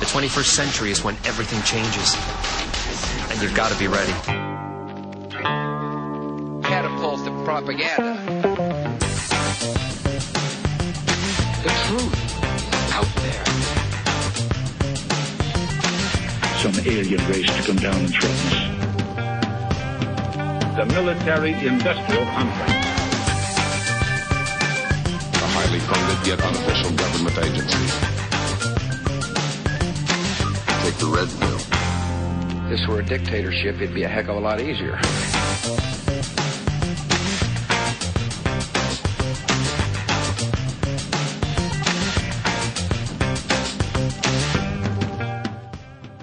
21st century is when everything changes. And you've got to be ready. Catapult the propaganda. The truth out there. Some alien race to come down and threaten us. The military-industrial complex. A highly funded yet unofficial government agency. Take the red pill. If this were a dictatorship, it'd be a heck of a lot easier.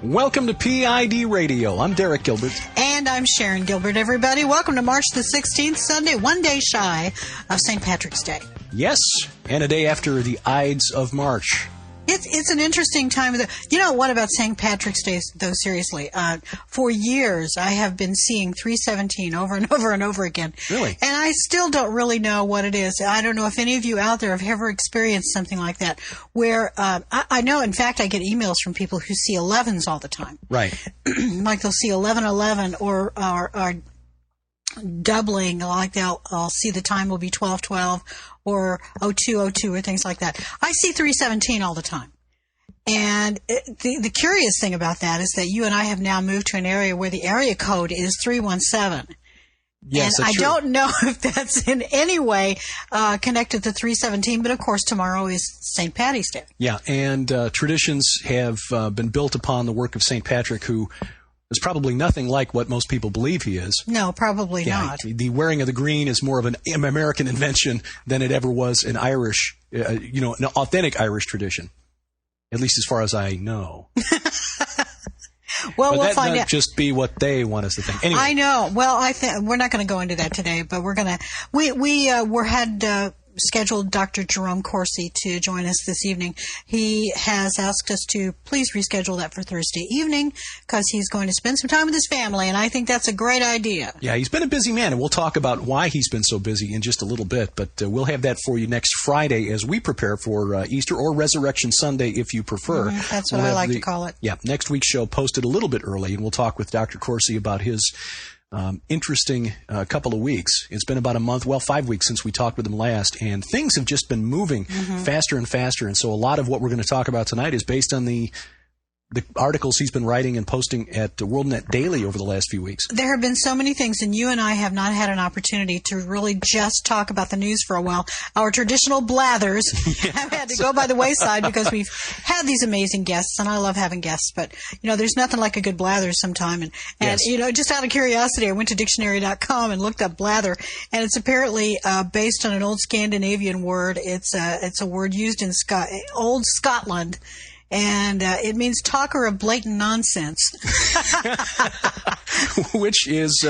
Welcome to PID Radio. I'm Derek Gilbert. And I'm Sharon Gilbert, everybody. Welcome to March the 16th, Sunday, one day shy of St. Patrick's Day. Yes, and a day after the Ides of March. It's an interesting time. You know what about St. Patrick's Day, though, seriously? For years, I have been seeing 317 over and over and over again. Really? And I still don't really know what it is. I don't know if any of you out there have ever experienced something like that, where I know, in fact, I get emails from people who see 11s all the time. Right. Like they'll see 1111 or doubling, like I'll see the time will be 1212 or 0202 or things like that. I see 317 all the time. And the curious thing about that is that you and I have now moved to an area where the area code is 317. Yes, and that's I true. don't know if that's in any way connected to 317, but of course tomorrow is St. Paddy's Day. Yeah, and traditions have been built upon the work of St. Patrick, who is probably nothing like what most people believe he is. No, probably not. The wearing of the green is more of an American invention than it ever was an Irish, an authentic Irish tradition, at least as far as I know. Well, but we'll that find might out. just be what they want us to think. Anyway. I know. Well, I think we're not going to go into that today, but we're going to. We had scheduled Dr. Jerome Corsi to join us this evening. He has asked us to please reschedule that for Thursday evening because he's going to spend some time with his family, and I think that's a great idea. Yeah, he's been a busy man, and we'll talk about why he's been so busy in just a little bit, but we'll have that for you next Friday as we prepare for Easter or Resurrection Sunday, if you prefer. That's what I like to call it. Yeah, next week's show posted a little bit early, and we'll talk with Dr. Corsi about his interesting couple of weeks. It's been about a month, 5 weeks since we talked with him last, and things have just been moving faster and faster. And so a lot of what we're going to talk about tonight is based on the articles he's been writing and posting at WorldNet Daily over the last few weeks. There have been so many things, and you and I have not had an opportunity to really just talk about the news for a while. Our traditional blathers have had to go by the wayside because we've had these amazing guests, and I love having guests, but, there's nothing like a good blather sometime. And yes. Just out of curiosity, I went to dictionary.com and looked up blather, and it's apparently based on an old Scandinavian word. It's a word used in old Scotland. And it means talker of blatant nonsense. Which is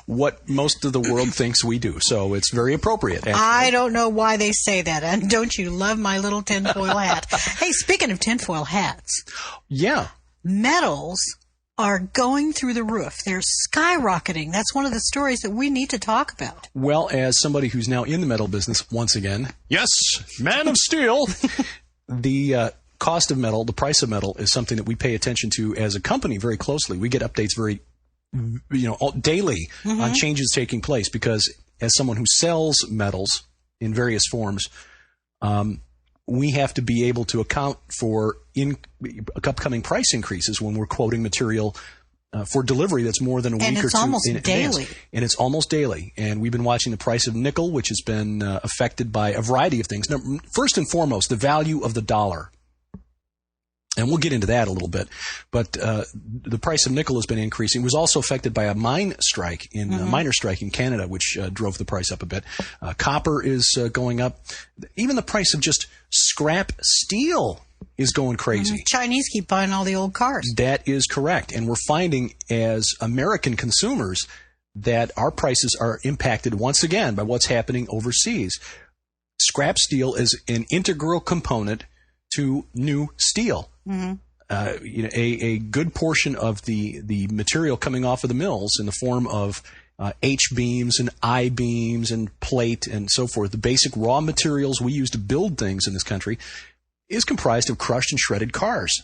what most of the world thinks we do. So it's very appropriate, actually. I don't know why they say that. And don't you love my little tinfoil hat? Hey, speaking of tinfoil hats. Yeah. Metals are going through the roof. They're skyrocketing. That's one of the stories that we need to talk about. Well, as somebody who's now in the metal business once again, yes, man of steel, the cost of metal, the price of metal, is something that we pay attention to as a company very closely. We get updates daily on changes taking place because as someone who sells metals in various forms, we have to be able to account for upcoming price increases when we're quoting material for delivery that's more than a week or two in advance. And it's almost daily. And we've been watching the price of nickel, which has been affected by a variety of things. Now, first and foremost, the value of the dollar. And we'll get into that a little bit. But the price of nickel has been increasing. It was also affected by a miners' strike in Canada, which drove the price up a bit. Copper is going up. Even the price of just scrap steel is going crazy. Chinese keep buying all the old cars. That is correct. And we're finding as American consumers that our prices are impacted once again by what's happening overseas. Scrap steel is an integral component to new steel. A good portion of the material coming off of the mills in the form of H-beams and I-beams and plate and so forth, the basic raw materials we use to build things in this country, is comprised of crushed and shredded cars.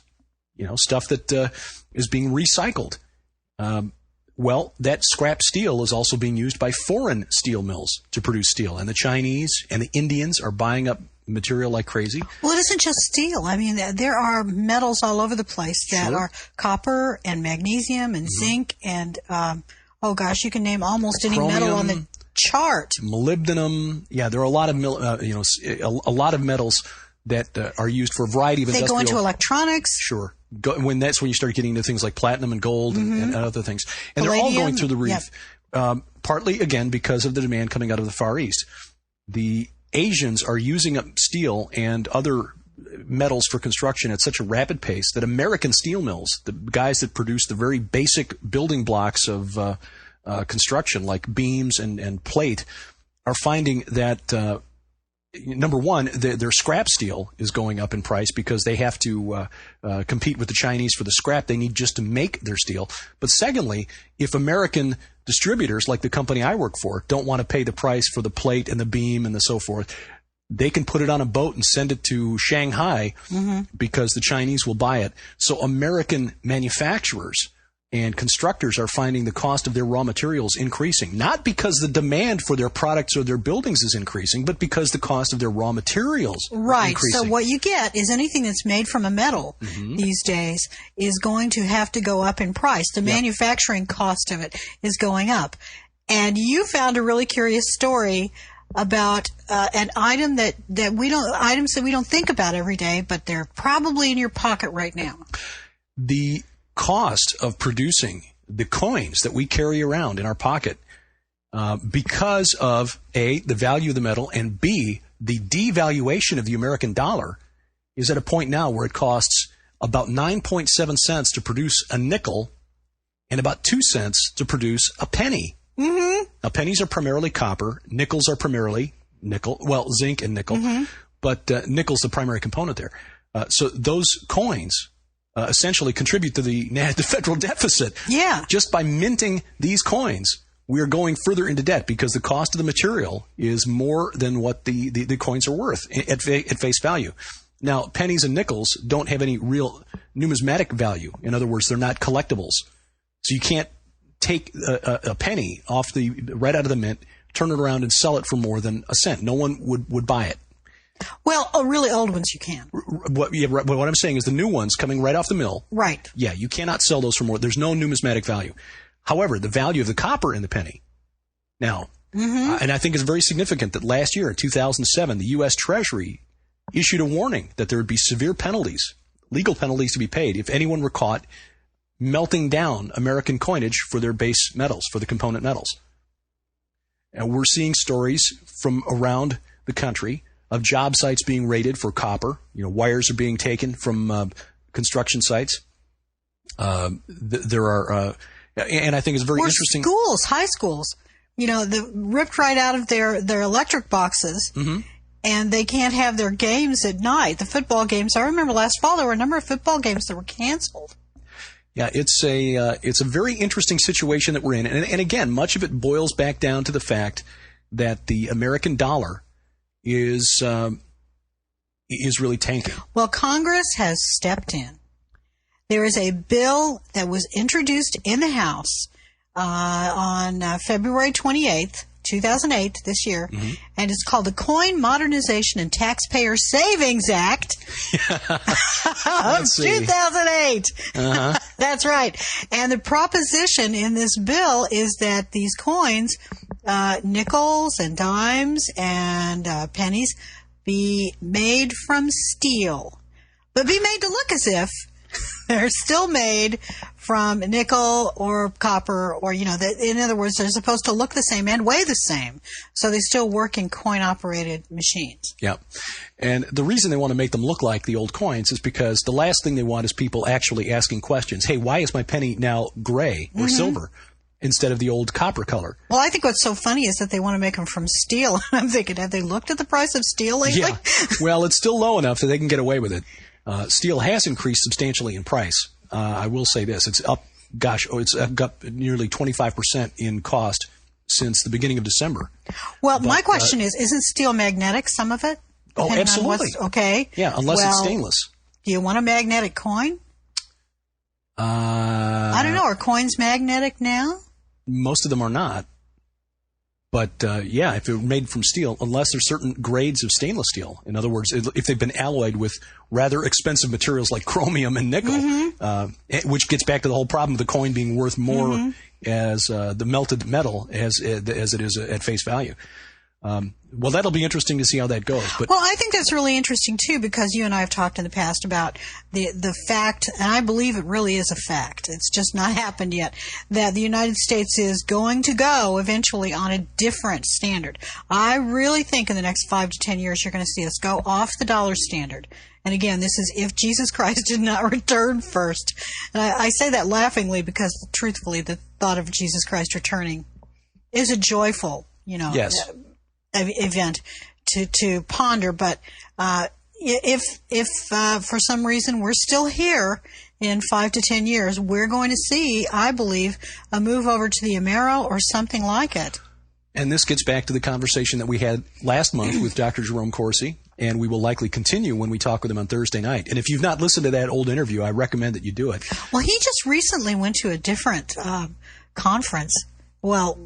stuff that is being recycled. Well, that scrap steel is also being used by foreign steel mills to produce steel. And the Chinese and the Indians are buying up material like crazy. Well, it isn't just steel. I mean, there are metals all over the place that are copper and magnesium and zinc and, you can name almost any metal on the chart. Molybdenum. Yeah, there are a lot of, a lot of metals that are used for a variety of industrial. They go into electronics. Sure. That's when you start getting into things like platinum and gold and other things. And Palladium, they're all going through the roof. Yep. Partly, again, because of the demand coming out of the Far East. The Asians are using up steel and other metals for construction at such a rapid pace that American steel mills, the guys that produce the very basic building blocks of construction like beams and plate, are finding that number one, their scrap steel is going up in price because they have to compete with the Chinese for the scrap they need just to make their steel. But secondly, if American distributors, like the company I work for, don't want to pay the price for the plate and the beam and the so forth, they can put it on a boat and send it to Shanghai because the Chinese will buy it. So American manufacturers and constructors are finding the cost of their raw materials increasing, not because the demand for their products or their buildings is increasing, but because the cost of their raw materials are increasing. So what you get is anything that's made from a metal these days is going to have to go up in price. The manufacturing cost of it is going up. And you found a really curious story about an item items that we don't think about every day, but they're probably in your pocket right now. The cost of producing the coins that we carry around in our pocket because of A, the value of the metal, and B, the devaluation of the American dollar is at a point now where it costs about 9.7 cents to produce a nickel and about 2 cents to produce a penny. Now, pennies are primarily copper. Nickels are primarily zinc and nickel, but nickel's the primary component there. So those coins essentially contribute to the federal deficit. Yeah. Just by minting these coins, we are going further into debt because the cost of the material is more than what the coins are worth at face value. Now, pennies and nickels don't have any real numismatic value. In other words, they're not collectibles. So you can't take a penny right out of the mint, turn it around and sell it for more than a cent. No one would buy it. Well, really old ones you can. What I'm saying is the new ones coming right off the mill. Right. Yeah, you cannot sell those for more. There's no numismatic value. However, the value of the copper in the penny. Now, and I think it's very significant that last year, in 2007, the U.S. Treasury issued a warning that there would be severe penalties, legal penalties to be paid if anyone were caught melting down American coinage for their base metals, for the component metals. And we're seeing stories from around the country of job sites being raided for copper. Wires are being taken from construction sites. There are, and I think it's very interesting. Schools, high schools, ripped right out of their electric boxes, and they can't have their games at night. The football games. I remember last fall there were a number of football games that were canceled. Yeah, it's a very interesting situation that we're in, and again, much of it boils back down to the fact that the American dollar is really tanking. Well, Congress has stepped in. There is a bill that was introduced in the House on February 28th, 2008, this year, and it's called the Coin Modernization and Taxpayer Savings Act of 2008. That's right. And the proposition in this bill is that these coins, nickels and dimes and pennies, be made from steel, but be made to look as if they're still made from nickel or copper, or, in other words, they're supposed to look the same and weigh the same. So they still work in coin-operated machines. Yeah. And the reason they want to make them look like the old coins is because the last thing they want is people actually asking questions. Hey, why is my penny now gray or silver instead of the old copper color? Well, I think what's so funny is that they want to make them from steel. I'm thinking, have they looked at the price of steel lately? Yeah. Well, it's still low enough that they can get away with it. Steel has increased substantially in price. I will say this. It's up, it's up nearly 25% in cost since the beginning of December. Well, my question is, isn't steel magnetic, some of it? Oh, absolutely. Okay. Yeah, unless it's stainless. Do you want a magnetic coin? I don't know. Are coins magnetic now? Most of them are not. But, if they're made from steel, unless there's certain grades of stainless steel. In other words, if they've been alloyed with rather expensive materials like chromium and nickel, which gets back to the whole problem of the coin being worth more as the melted metal as it is at face value. Well, that'll be interesting to see how that goes. But I think that's really interesting, too, because you and I have talked in the past about the fact, and I believe it really is a fact, it's just not happened yet, that the United States is going to go eventually on a different standard. I really think in the next 5 to 10 years you're going to see us go off the dollar standard. And again, this is if Jesus Christ did not return first. And I say that laughingly because, truthfully, the thought of Jesus Christ returning is a joyful, yes. Event to ponder, but if for some reason we're still here in 5 to 10 years, we're going to see, I believe, a move over to the Amero or something like it. And this gets back to the conversation that we had last month with Dr. Jerome Corsi, and we will likely continue when we talk with him on Thursday night. And if you've not listened to that old interview, I recommend that you do it. Well, he just recently went to a different conference. Well,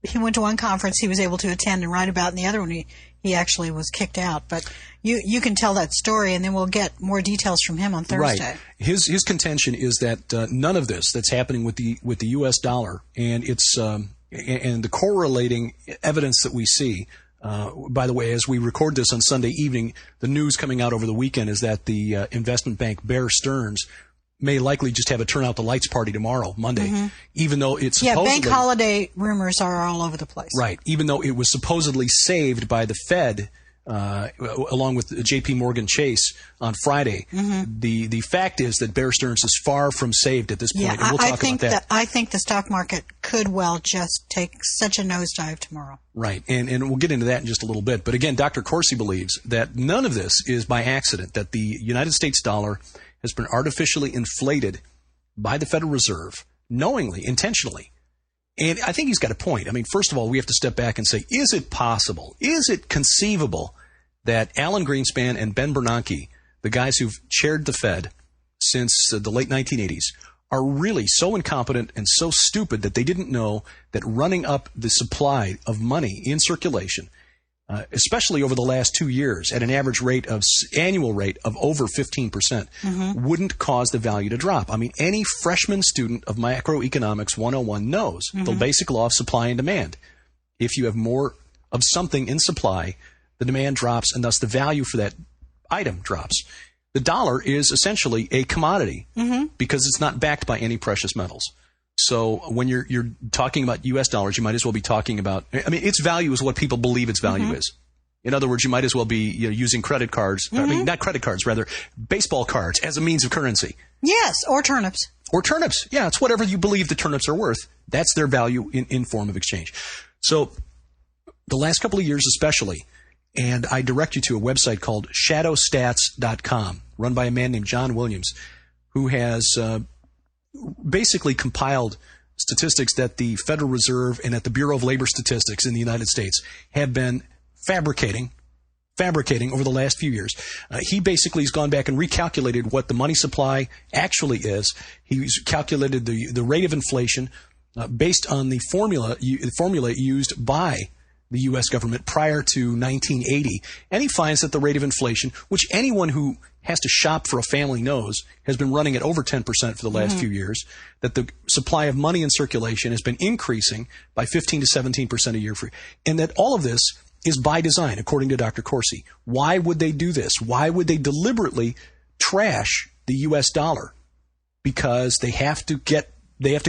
he went to one conference he was able to attend and write about, and the other one he actually was kicked out. But you can tell that story, and then we'll get more details from him on Thursday. Right. His contention is that none of this that's happening with the U.S. dollar and its and the correlating evidence that we see. By the way, as we record this on Sunday evening, the news coming out over the weekend is that the investment bank Bear Stearns may likely just have a turn out the lights party tomorrow, Monday, even though it's supposedly... bank holiday rumors are all over the place. Right, even though it was supposedly saved by the Fed, along with J.P. Morgan Chase on Friday. The fact is that Bear Stearns is far from saved at this point, and we'll talk about that. I think the stock market could well just take such a nosedive tomorrow. Right, and we'll get into that in just a little bit. But again, Dr. Corsi believes that none of this is by accident, that the United States dollar has been artificially inflated by the Federal Reserve, knowingly, intentionally. And I think he's got a point. I mean, first of all, we have to step back and say, is it possible, is it conceivable that Alan Greenspan and Ben Bernanke, the guys who've chaired the Fed since the late 1980s, are really so incompetent and so stupid that they didn't know that running up the supply of money in circulation, especially over the last 2 years, at an average annual rate of over 15%, wouldn't cause the value to drop. I mean, any freshman student of Macroeconomics 101 knows the basic law of supply and demand. If you have more of something in supply, the demand drops, and thus the value for that item drops. The dollar is essentially a commodity because it's not backed by any precious metals. So when you're talking about U.S. dollars, you might as well be talking about, I mean, its value is what people believe its value is. In other words, you might as well be using credit cards, I mean, not credit cards, rather, baseball cards as a means of currency. Yes, or turnips. Or turnips. Yeah, it's whatever you believe the turnips are worth. That's their value in form of exchange. So the last couple of years especially, and I direct you to a website called shadowstats.com, run by a man named John Williams, who has basically compiled statistics that the Federal Reserve and at the Bureau of Labor Statistics in the United States have been fabricating over the last few years. He basically has gone back and recalculated what the money supply actually is. He's calculated the rate of inflation based on the formula used by the U.S. government prior to 1980. And he finds that the rate of inflation, which anyone who has to shop for a family knows, has been running at over 10% for the last few years, that the supply of money in circulation has been increasing by 15 to 17% a year, and that all of this is by design, according to Dr. Corsi. Why would they do this? Why would they deliberately trash the U.S. dollar? Because they have to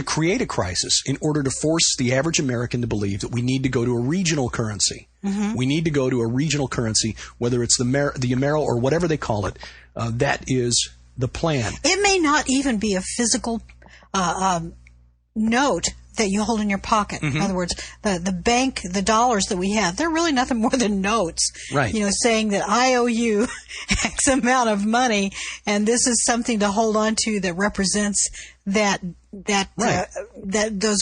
create a crisis in order to force the average American to believe that we need to go to a regional currency. We need to go to a regional currency, whether it's the Amero or whatever they call it. That is the plan. It may not even be a physical note that you hold in your pocket. In other words, the dollars that we have, they're really nothing more than notes. Right. Saying that I owe you X amount of money, and this is something to hold on to that represents those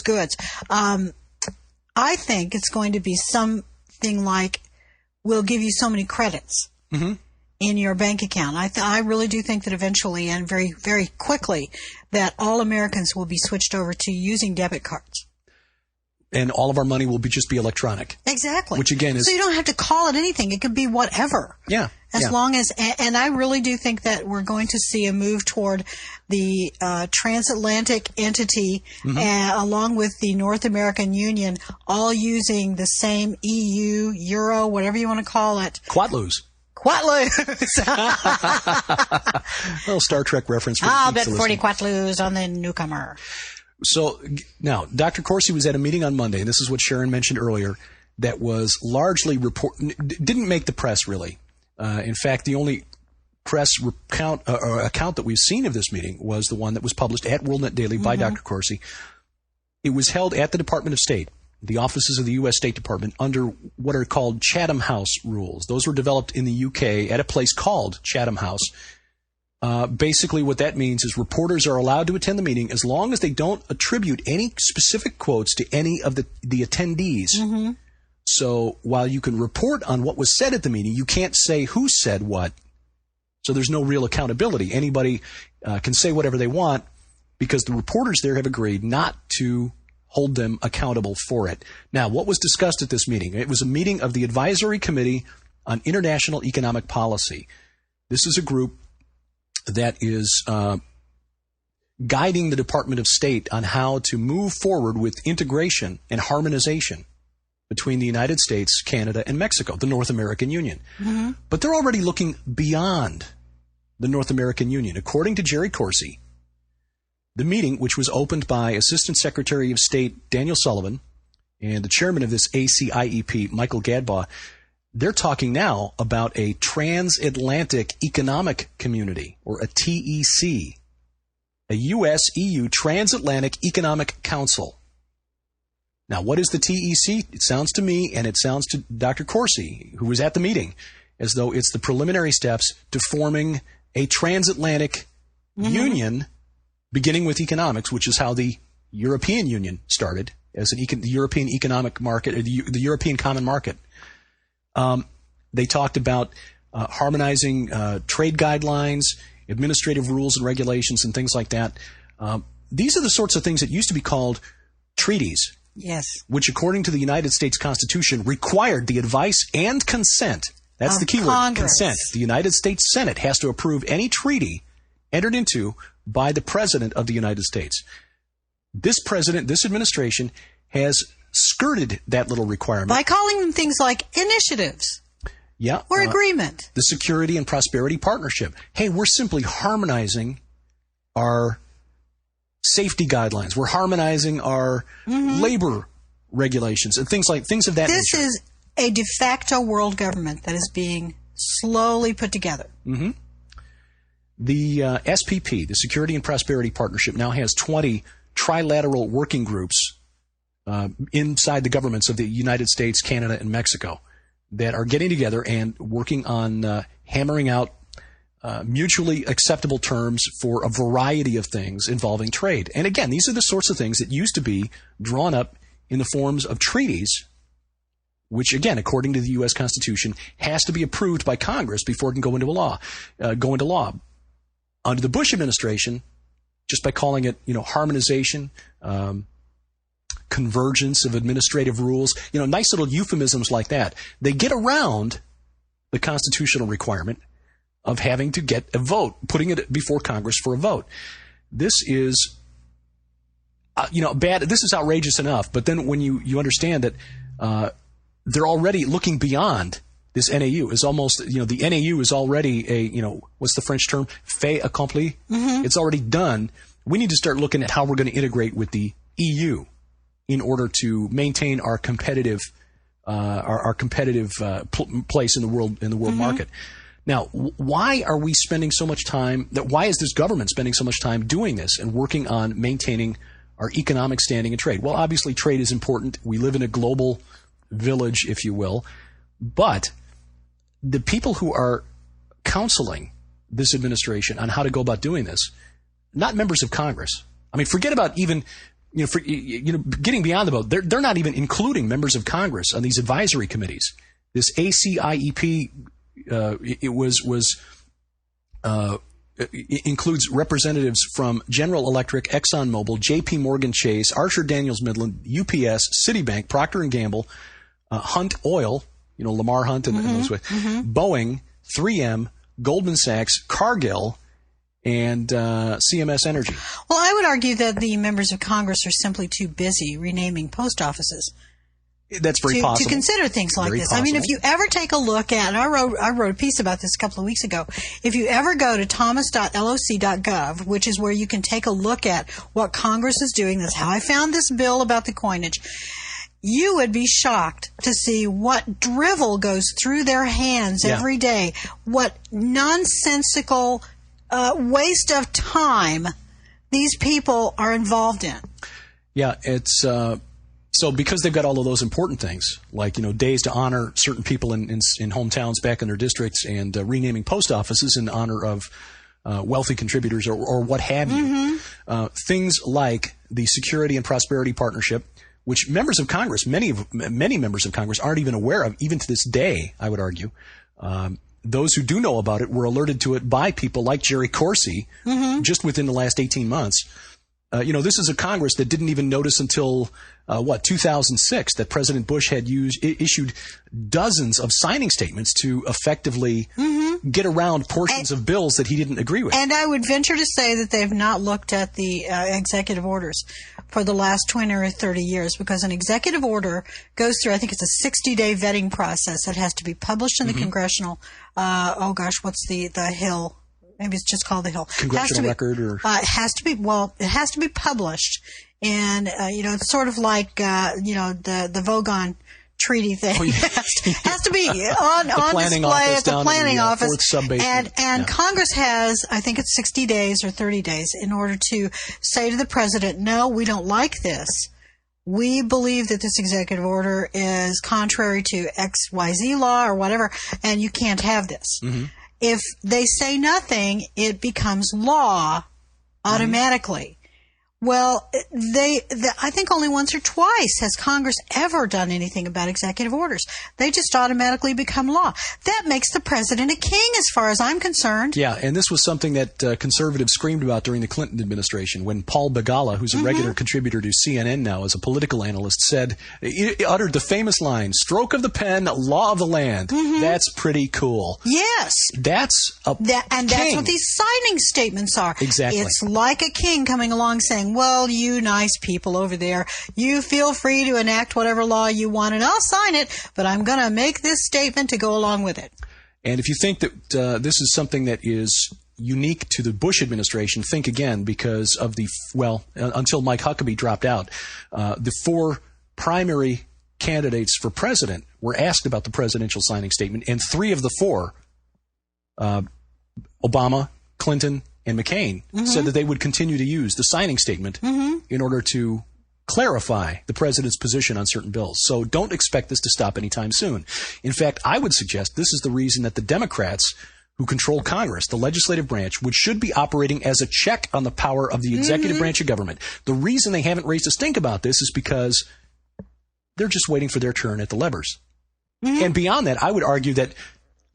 goods. I think it's going to be something like, we'll give you so many credits. in your bank account. I really do think that eventually and very, very quickly that all Americans will be switched over to using debit cards. And all of our money will just be electronic. Exactly. Which again is... So you don't have to call it anything. It could be whatever. Yeah. As long as... And I really do think that we're going to see a move toward the transatlantic entity along with the North American Union all using the same EU, Euro, whatever you want to call it. Quatloos. Little Star Trek reference. I'll bet 40 Quatloos on the newcomer. So now, Dr. Corsi was at a meeting on Monday, and this is what Sharon mentioned earlier, that was largely didn't make the press really. In fact, the only press account that we've seen of this meeting was the one that was published at WorldNet Daily by Dr. Corsi. It was held at the Department of State, the offices of the U.S. State Department, under what are called Chatham House rules. Those were developed in the U.K. at a place called Chatham House. Basically, what that means is reporters are allowed to attend the meeting as long as they don't attribute any specific quotes to any of the attendees. So while you can report on what was said at the meeting, you can't say who said what. So there's no real accountability. Anybody can say whatever they want because the reporters there have agreed not to hold them accountable for it. Now, what was discussed at this meeting? It was a meeting of the Advisory Committee on International Economic Policy. This is a group that is guiding the Department of State on how to move forward with integration and harmonization between the United States, Canada, and Mexico, the North American Union. But they're already looking beyond the North American Union. According to Jerry Corsi, the meeting, which was opened by Assistant Secretary of State Daniel Sullivan and the chairman of this ACIEP, Michael Gadbaugh, they're talking now about a Transatlantic Economic Community, or a TEC, a U.S.-EU Transatlantic Economic Council. Now, what is the TEC? It sounds to me, and it sounds to Dr. Corsi, who was at the meeting, as though it's the preliminary steps to forming a transatlantic union, beginning with economics, which is how the European Union started, as the European economic market, or the European Common Market. They talked about harmonizing trade guidelines, administrative rules and regulations, and things like that. These are the sorts of things that used to be called treaties. Yes. Which, according to the United States Constitution, required the advice and consent. That's the key word, consent. The United States Senate has to approve any treaty entered into by the President of the United States. This administration has skirted that little requirement by calling them things like initiatives, or agreement. The Security and Prosperity Partnership. Hey, we're simply harmonizing our safety guidelines. We're harmonizing our labor regulations and things of that nature. This is a de facto world government that is being slowly put together. The SPP, the Security and Prosperity Partnership, now has 20 trilateral working groups inside the governments of the United States, Canada, and Mexico that are getting together and working on hammering out mutually acceptable terms for a variety of things involving trade. And again, these are the sorts of things that used to be drawn up in the forms of treaties, which, again, according to the U.S. Constitution, has to be approved by Congress before it can go into law. Under the Bush administration, just by calling it, harmonization, convergence of administrative rules, nice little euphemisms like that, they get around the constitutional requirement of having to get a vote, putting it before Congress for a vote. This is, bad. This is outrageous enough. But then when you understand that they're already looking beyond this NAU, is almost, the NAU is already what's the French term? Fait accompli. It's already done. We need to start looking at how we're going to integrate with the EU in order to maintain our competitive, place in the world market. Now, why are we spending so much time? Why is this government spending so much time doing this and working on maintaining our economic standing in trade? Well, obviously, trade is important. We live in a global village, if you will. But the people who are counseling this administration on how to go about doing this, not members of Congress. I mean, forget about even getting beyond the vote. They're not even including members of Congress on these advisory committees. This ACIEP It includes representatives from General Electric, ExxonMobil, J.P. Morgan Chase, Archer Daniels Midland, UPS, Citibank, Procter & Gamble, Hunt Oil, Lamar Hunt and those with, Boeing, 3M, Goldman Sachs, Cargill, and CMS Energy. Well, I would argue that the members of Congress are simply too busy renaming post offices. That's very possible. To consider things like this. Possible. I mean, if you ever take a look at, and I wrote a piece about this a couple of weeks ago, if you ever go to thomas.loc.gov, which is where you can take a look at what Congress is doing, that's how I found this bill about the coinage, you would be shocked to see what drivel goes through their hands every day, what nonsensical waste of time these people are involved in. Yeah, it's... So because they've got all of those important things, like, days to honor certain people in hometowns back in their districts and renaming post offices in honor of wealthy contributors or what have you, things like the Security and Prosperity Partnership, which members of Congress, many members of Congress aren't even aware of, even to this day, I would argue. Those who do know about it were alerted to it by people like Jerry Corsi just within the last 18 months. This is a Congress that didn't even notice until, 2006, that President Bush had issued dozens of signing statements to effectively get around portions of bills that he didn't agree with. And I would venture to say that they've not looked at the executive orders for the last 20 or 30 years, because an executive order goes through, I think it's a 60-day vetting process. It has to be published in the congressional, what's the Hill? Maybe it's just called the Hill. Congressional record, or it has to be published, and it's sort of like the Vogon treaty thing. Oh, yeah. has to be on display at the planning office. And Congress has, I think it's 60 days or 30 days, in order to say to the president, no, we don't like this. We believe that this executive order is contrary to XYZ law or whatever, and you can't have this. If they say nothing, it becomes law automatically. Well, I think only once or twice has Congress ever done anything about executive orders. They just automatically become law. That makes the president a king, as far as I'm concerned. Yeah, and this was something that conservatives screamed about during the Clinton administration, when Paul Begala, who's a regular contributor to CNN now as a political analyst, he uttered the famous line, "Stroke of the pen, law of the land." That's pretty cool. Yes. That's that's what these signing statements are. Exactly. It's like a king coming along saying, well, you nice people over there, you feel free to enact whatever law you want, and I'll sign it, but I'm going to make this statement to go along with it. And if you think that this is something that is unique to the Bush administration, think again, because of until Mike Huckabee dropped out, the four primary candidates for president were asked about the presidential signing statement, and three of the four, Obama, Clinton, and McCain, said that they would continue to use the signing statement in order to clarify the president's position on certain bills. So don't expect this to stop anytime soon. In fact, I would suggest this is the reason that the Democrats who control Congress, the legislative branch, should be operating as a check on the power of the executive branch of government. The reason they haven't raised a stink about this is because they're just waiting for their turn at the levers. And beyond that, I would argue that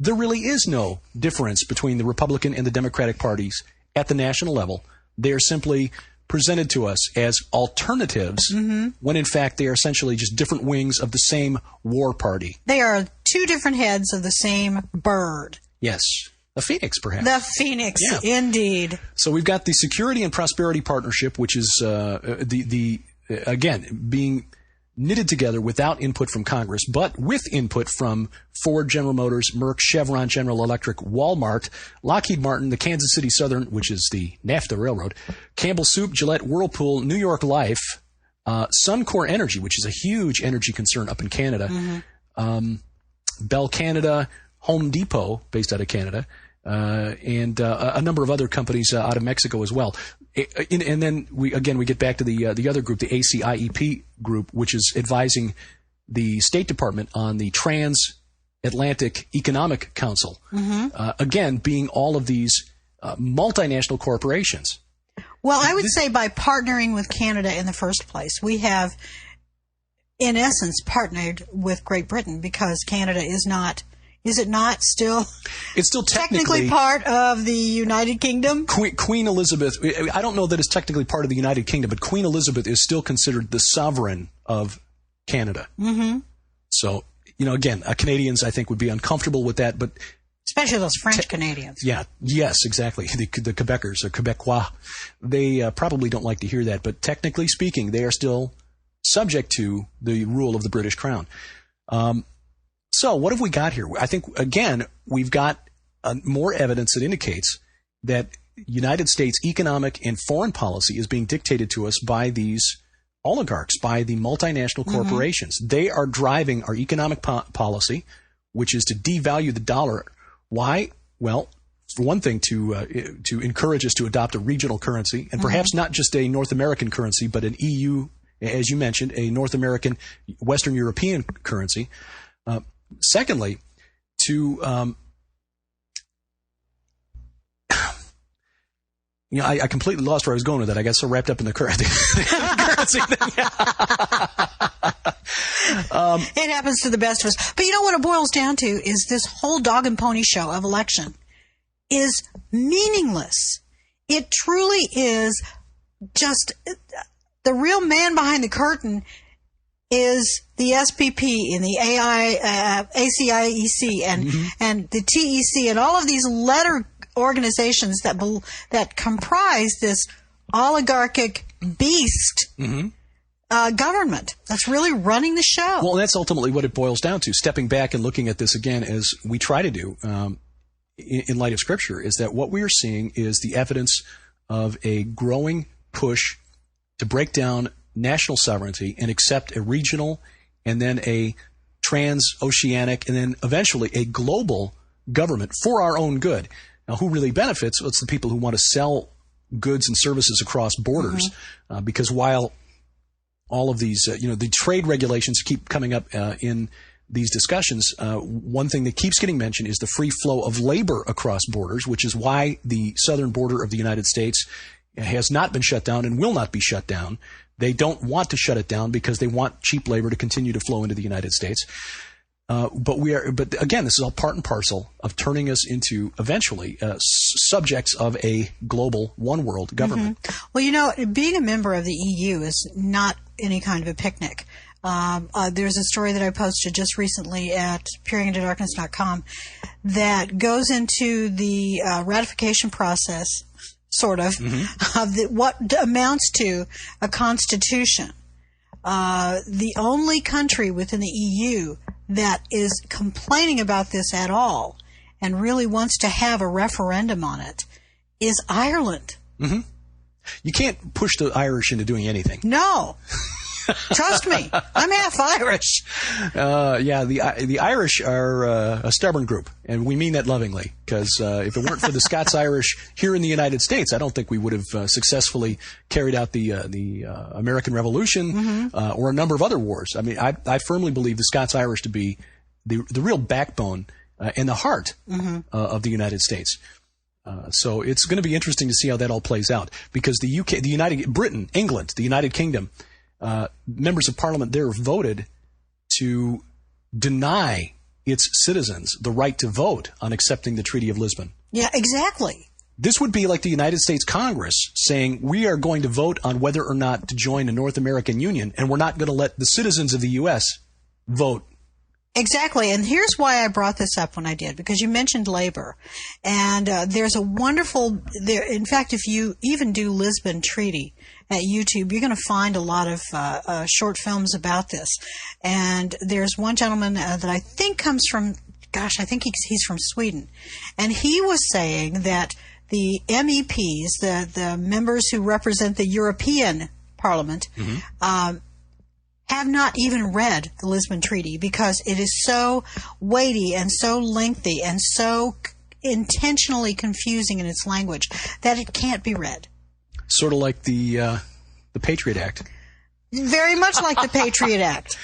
there really is no difference between the Republican and the Democratic parties at the national level. They are simply presented to us as alternatives when in fact they are essentially just different wings of the same war party. They are two different heads of the same bird. Yes. The Phoenix, perhaps. The Phoenix, indeed. So we've got the Security and Prosperity Partnership, which is again being knitted together without input from Congress, but with input from Ford, General Motors, Merck, Chevron, General Electric, Walmart, Lockheed Martin, the Kansas City Southern, which is the NAFTA Railroad, Campbell Soup, Gillette, Whirlpool, New York Life, Suncor Energy, which is a huge energy concern up in Canada, Bell Canada, Home Depot, based out of Canada, and a number of other companies out of Mexico as well. And then we get back to the other group, the ACIEP group, which is advising the State Department on the Transatlantic Economic Council. Again, being all of these multinational corporations. Well, I would say by partnering with Canada in the first place, we have, in essence, partnered with Great Britain, because Canada is not Is it not still? It's still technically part of the United Kingdom? Queen Elizabeth, I don't know that it's technically part of the United Kingdom, but Queen Elizabeth is still considered the sovereign of Canada. Mm-hmm. So, again, Canadians, I think, would be uncomfortable with that, but... Especially those French Canadians. Yeah, yes, exactly. The Quebecers or Quebecois, they probably don't like to hear that, but technically speaking, they are still subject to the rule of the British Crown. So what have we got here? I think, again, we've got more evidence that indicates that United States economic and foreign policy is being dictated to us by these oligarchs, by the multinational corporations. Mm-hmm. They are driving our economic policy, which is to devalue the dollar. Why? Well, for one thing, to encourage us to adopt a regional currency, and perhaps not just a North American currency, but an EU, as you mentioned, a North American, Western European currency. Secondly, to I completely lost where I was going with that. I got so wrapped up in the currency thing. It happens to the best of us. But what it boils down to is this whole dog and pony show of election is meaningless. It truly is just the real man behind the curtain is the SPP and the ACIEC and the TEC and all of these letter organizations that comprise this oligarchic beast government that's really running the show. Well, that's ultimately what it boils down to. Stepping back and looking at this again, as we try to do in light of Scripture, is that what we are seeing is the evidence of a growing push to break down national sovereignty and accept a regional and then a transoceanic and then eventually a global government for our own good. Now, who really benefits? Well, it's the people who want to sell goods and services across borders, because while all of these, the trade regulations keep coming up in these discussions, one thing that keeps getting mentioned is the free flow of labor across borders, which is why the southern border of the United States has not been shut down and will not be shut down. They don't want to shut it down because they want cheap labor to continue to flow into the United States. But again, this is all part and parcel of turning us into eventually subjects of a global one world government. Well, being a member of the EU is not any kind of a picnic. There's a story that I posted just recently at peeringintodarkness.com that goes into the ratification process, sort of, of what amounts to a constitution. The only country within the EU that is complaining about this at all and really wants to have a referendum on it is Ireland. You can't push the Irish into doing anything. No. Trust me, I'm half Irish. The Irish are a stubborn group, and we mean that lovingly, because if it weren't for the Scots-Irish here in the United States, I don't think we would have successfully carried out the American Revolution or a number of other wars. I mean, I firmly believe the Scots-Irish to be the real backbone and the heart of the United States. So it's going to be interesting to see how that all plays out, because the UK, Britain, England, the United Kingdom, members of Parliament there voted to deny its citizens the right to vote on accepting the Treaty of Lisbon. Yeah, exactly. This would be like the United States Congress saying, we are going to vote on whether or not to join the North American Union, and we're not going to let the citizens of the U.S. vote. Exactly, and here's why I brought this up when I did, because you mentioned labor, and there's a wonderful, in fact, if you even do Lisbon Treaty at YouTube, you're going to find a lot of short films about this, and there's one gentleman that I think comes from, I think he's from Sweden, and he was saying that the MEPs, the members who represent the European Parliament, have not even read the Lisbon Treaty because it is so weighty and so lengthy and so intentionally confusing in its language that it can't be read. Sort of like the Patriot Act. Very much like the Patriot Act.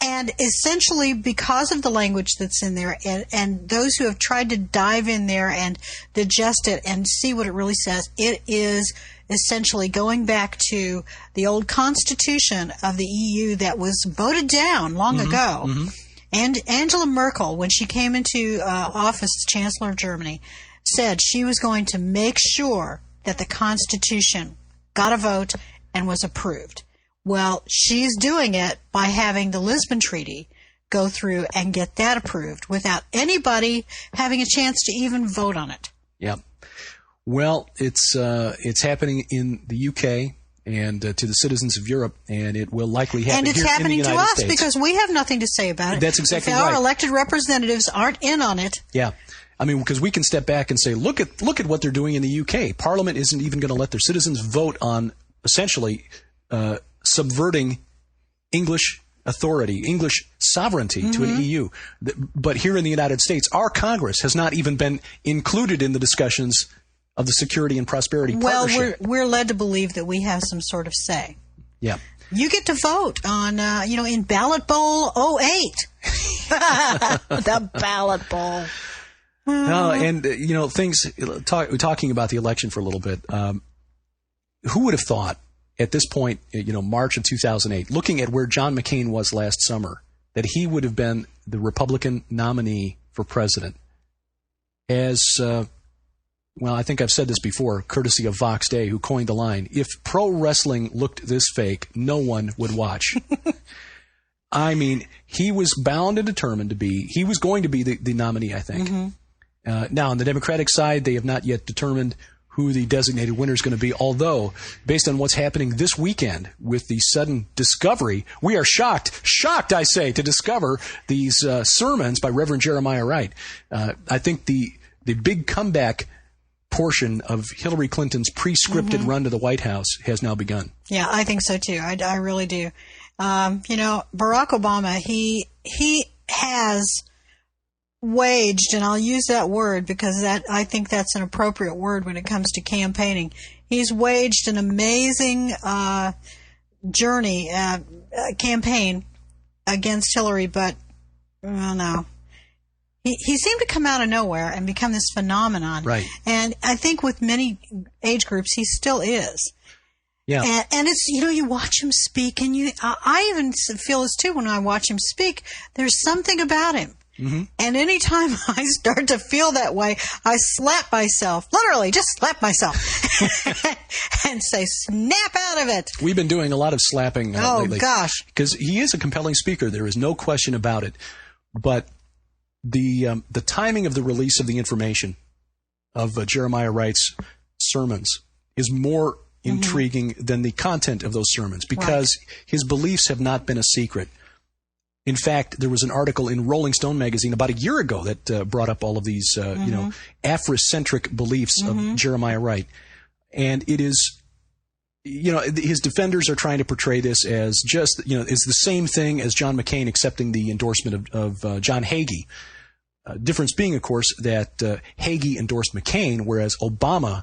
And essentially, because of the language that's in there, and those who have tried to dive in there and digest it and see what it really says, it is essentially going back to the old constitution of the EU that was voted down long ago. And Angela Merkel, when she came into office as Chancellor of Germany, said she was going to make sure that the Constitution got a vote and was approved. Well, she's doing it by having the Lisbon Treaty go through and get that approved without anybody having a chance to even vote on it. Yeah. Well, it's happening in the UK and to the citizens of Europe, and it will likely happen here in the United States. And it's happening to us because we have nothing to say about it. That's exactly if right. Our elected representatives aren't in on it. Yeah. I mean, because we can step back and say, look at what they're doing in the UK. Parliament isn't even going to let their citizens vote on essentially subverting English authority, English sovereignty to an EU. But here in the United States, our Congress has not even been included in the discussions of the Security and Prosperity Partnership. Well, we're led to believe that we have some sort of say. Yeah. You get to vote on, in Ballot Bowl 08. The Ballot Bowl. Talking about the election for a little bit, who would have thought at this point, March of 2008, looking at where John McCain was last summer, that he would have been the Republican nominee for president as, I think I've said this before, courtesy of Vox Day, who coined the line, if pro wrestling looked this fake, no one would watch. I mean, he was bound and determined he was going to be the nominee, I think. Now, on the Democratic side, they have not yet determined who the designated winner is going to be, although, based on what's happening this weekend with the sudden discovery, we are shocked, I say, to discover these sermons by Reverend Jeremiah Wright. I think the big comeback portion of Hillary Clinton's pre-scripted run to the White House has now begun. Yeah, I think so, too. I really do. Barack Obama, he has waged, and I'll use that word because I think that's an appropriate word when it comes to campaigning. He's waged an amazing campaign against Hillary, but no. He seemed to come out of nowhere and become this phenomenon. Right. And I think with many age groups, he still is. Yeah. And it's, you watch him speak, and I even feel this too when I watch him speak. There's something about him. Mm-hmm. And anytime I start to feel that way, I slap myself, literally just slap myself and say, snap out of it. We've been doing a lot of slapping lately. Oh, gosh. Because he is a compelling speaker. There is no question about it. But the timing of the release of the information of Jeremiah Wright's sermons is more intriguing than the content of those sermons because his beliefs have not been a secret. In fact, there was an article in Rolling Stone magazine about a year ago that brought up all of these, Afrocentric beliefs of Jeremiah Wright. And it is, his defenders are trying to portray this as just, it's the same thing as John McCain accepting the endorsement of John Hagee. Difference being, of course, that Hagee endorsed McCain, whereas Obama,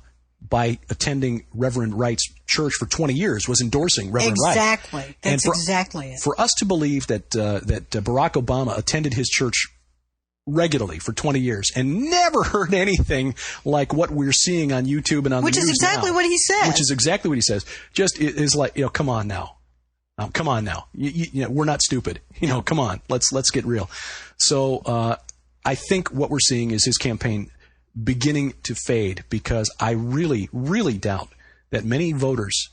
by attending Reverend Wright's church for 20 years, was endorsing Reverend Wright. Exactly. That's exactly it. For us to believe that Barack Obama attended his church regularly for 20 years and never heard anything like what we're seeing on YouTube and on the news now. Which is exactly what he says. Which is exactly what he says. Just is like, come on now. Come on now. We're not stupid. Come on. Let's get real. So I think what we're seeing is his campaign beginning to fade because I really, really doubt that many voters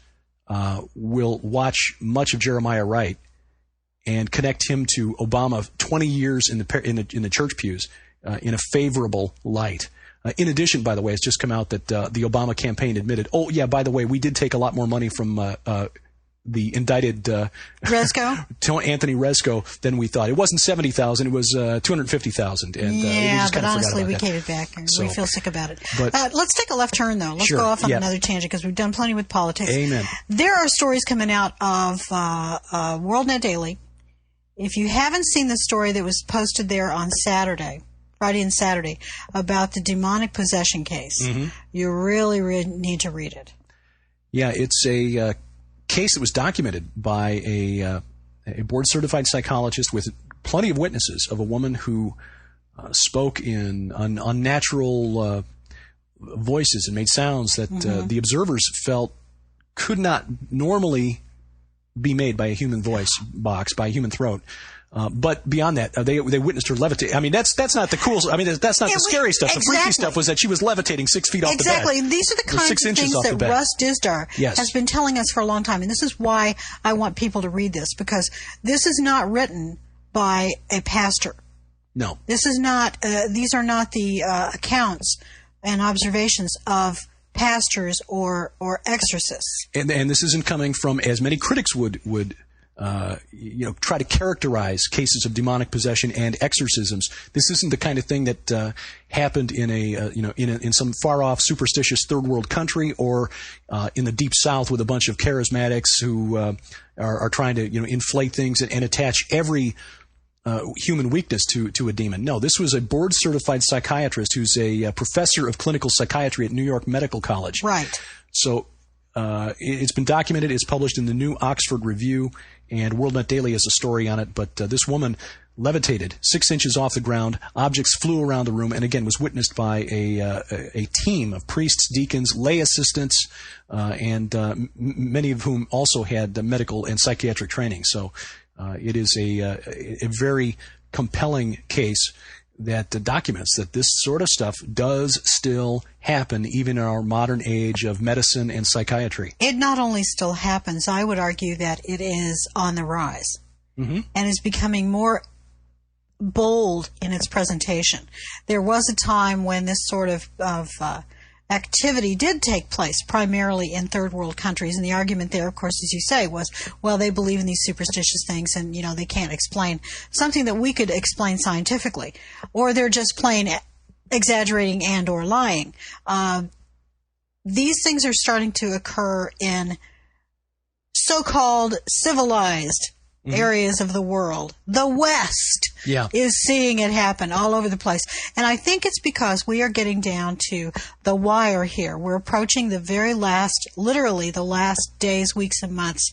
will watch much of Jeremiah Wright and connect him to Obama 20 years in the church pews in a favorable light. In addition, by the way, it's just come out that the Obama campaign admitted, by the way, we did take a lot more money from the indicted Rezko? Anthony Rezko than we thought. It wasn't $70,000; it was $250,000. And but honestly, we gave it back, and we feel sick about it. But let's take a left turn, though. Let's go off on another tangent because we've done plenty with politics. Amen. There are stories coming out of WorldNet Daily. If you haven't seen the story that was posted there on Friday and Saturday, about the demonic possession case, you really need to read it. Yeah, it's a case that was documented by a board-certified psychologist with plenty of witnesses of a woman who spoke in unnatural voices and made sounds that the observers felt could not normally be made by a human voice box, by a human throat. But beyond that, they witnessed her levitate. I mean, that's not the cool. I mean, that's not the scary stuff. Exactly. The freaky stuff was that she was levitating 6 feet off the bed. Exactly. These are the kinds of things that Russ Dizdar has been telling us for a long time. And this is why I want people to read this, because this is not written by a pastor. No. This is not. These are not the accounts and observations of pastors or exorcists. And this isn't coming from, as many critics would try to characterize cases of demonic possession and exorcisms. This isn't the kind of thing that happened in in some far off superstitious third world country or in the deep South with a bunch of charismatics who are trying to inflate things and attach every human weakness to a demon. No, this was a board certified psychiatrist who's a professor of clinical psychiatry at New York Medical College. Right. So it's been documented. It's published in the New Oxford Review, and WorldNet Daily has a story on it. But this woman levitated 6 inches off the ground. Objects flew around the room, and again was witnessed by a team of priests, deacons, lay assistants, and many of whom also had medical and psychiatric training. So it is a very compelling case that documents that this sort of stuff does still happen even in our modern age of medicine and psychiatry. It not only still happens, I would argue that it is on the rise and is becoming more bold in its presentation. There was a time when this sort of activity did take place primarily in third world countries, and the argument there, of course, as you say, was, well, they believe in these superstitious things and they can't explain something that we could explain scientifically, or they're just plain exaggerating and or lying. These things are starting to occur in so-called civilized areas of the world. The West is seeing it happen all over the place. And I think it's because we are getting down to the wire here. We're approaching the very last, literally the last days, weeks, and months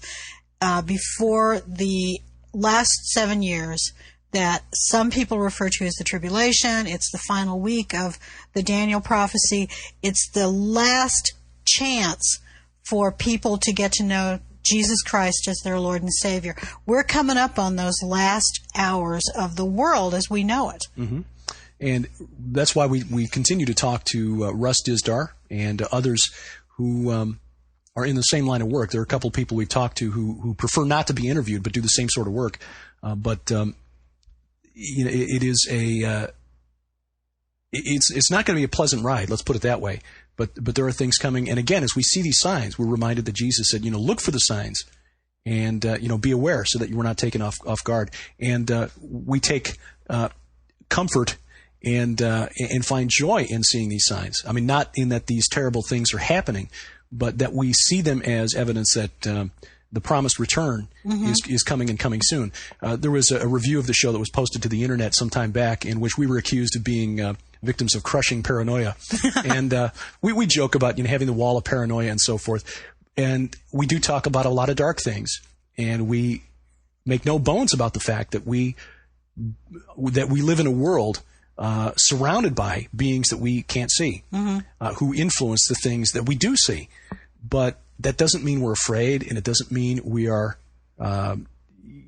before the last 7 years that some people refer to as the tribulation. It's the final week of the Daniel prophecy. It's the last chance for people to get to know Jesus Christ as their Lord and Savior. We're coming up on those last hours of the world as we know it. And that's why we continue to talk to Russ Dizdar and others who are in the same line of work. There are a couple of people we've talked to who prefer not to be interviewed but do the same sort of work. It is it's not going to be a pleasant ride, let's put it that way. But there are things coming, and again, as we see these signs, we're reminded that Jesus said, look for the signs, and be aware so that you are not taken off guard. And we take comfort and find joy in seeing these signs. I mean, not in that these terrible things are happening, but that we see them as evidence that the promised return is coming and coming soon. There was a review of the show that was posted to the internet some time back in which we were accused of being victims of crushing paranoia. And we joke about having the wall of paranoia and so forth. And we do talk about a lot of dark things. And we make no bones about the fact that we live in a world surrounded by beings that we can't see, who influence the things that we do see. But that doesn't mean we're afraid, and it doesn't mean we are,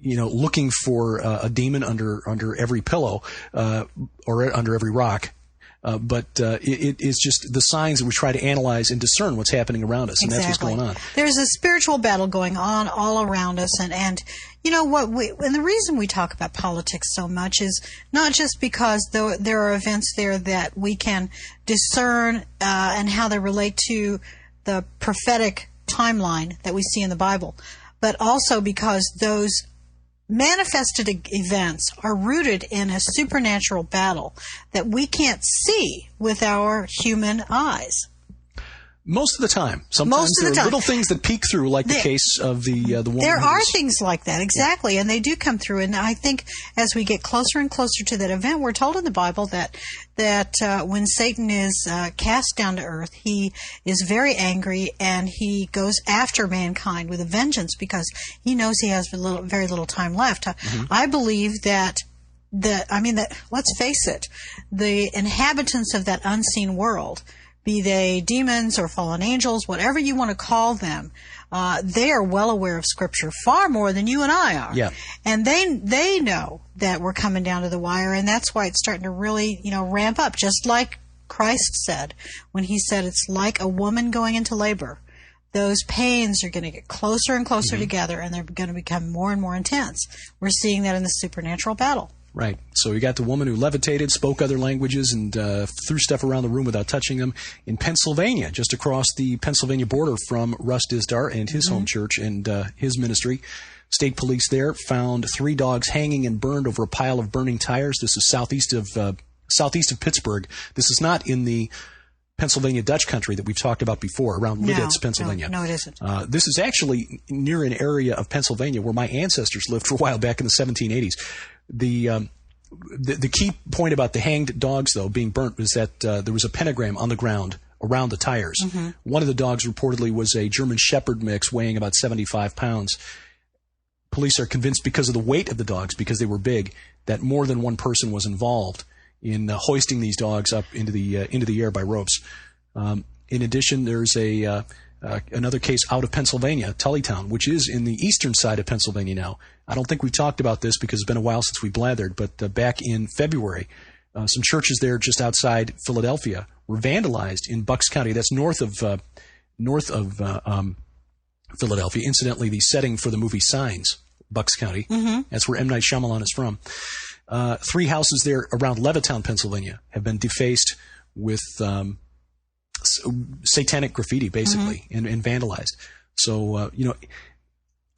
looking for a demon under every pillow or under every rock. But it is just the signs that we try to analyze and discern what's happening around us, and that's what's going on. There's a spiritual battle going on all around us, and you know what? And the reason we talk about politics so much is not just because there are events there that we can discern and how they relate to the prophetic timeline that we see in the Bible, but also because those manifested events are rooted in a supernatural battle that we can't see with our human eyes. Most of the time. Sometimes there are little things that peek through, like the case of the woman. There are things like that, exactly, and they do come through. And I think as we get closer and closer to that event, we're told in the Bible that when Satan is cast down to earth, he is very angry and he goes after mankind with a vengeance because he knows he has very little time left. I believe that let's face it, the inhabitants of that unseen world be they demons or fallen angels, whatever you want to call them, they are well aware of Scripture far more than you and I are. Yeah. And they know that we're coming down to the wire, and that's why it's starting to really, ramp up, just like Christ said when he said it's like a woman going into labor. Those pains are going to get closer and closer together, and they're going to become more and more intense. We're seeing that in the supernatural battle. Right. So you got the woman who levitated, spoke other languages, and threw stuff around the room without touching them in Pennsylvania, just across the Pennsylvania border from Russ Dizdar and his home church and his ministry. State police there found 3 dogs hanging and burned over a pile of burning tires. This is southeast of Pittsburgh. This is not in the Pennsylvania Dutch country that we've talked about before, around Lidditz, Pennsylvania. No, it isn't. This is actually near an area of Pennsylvania where my ancestors lived for a while back in the 1780s. The key point about the hanged dogs, though, being burnt was that there was a pentagram on the ground around the tires. One of the dogs reportedly was a German Shepherd mix weighing about 75 pounds. Police are convinced because of the weight of the dogs, because they were big, that more than one person was involved in hoisting these dogs up into the air by ropes. In addition, there's another case out of Pennsylvania, Tullytown, which is in the eastern side of Pennsylvania now. I don't think we've talked about this because it's been a while since we blathered, but back in February, some churches there just outside Philadelphia were vandalized in Bucks County. That's north of Philadelphia. Incidentally, the setting for the movie Signs, Bucks County. That's where M. Night Shyamalan is from. 3 houses there around Levittown, Pennsylvania, have been defaced with satanic graffiti, basically, and vandalized. So,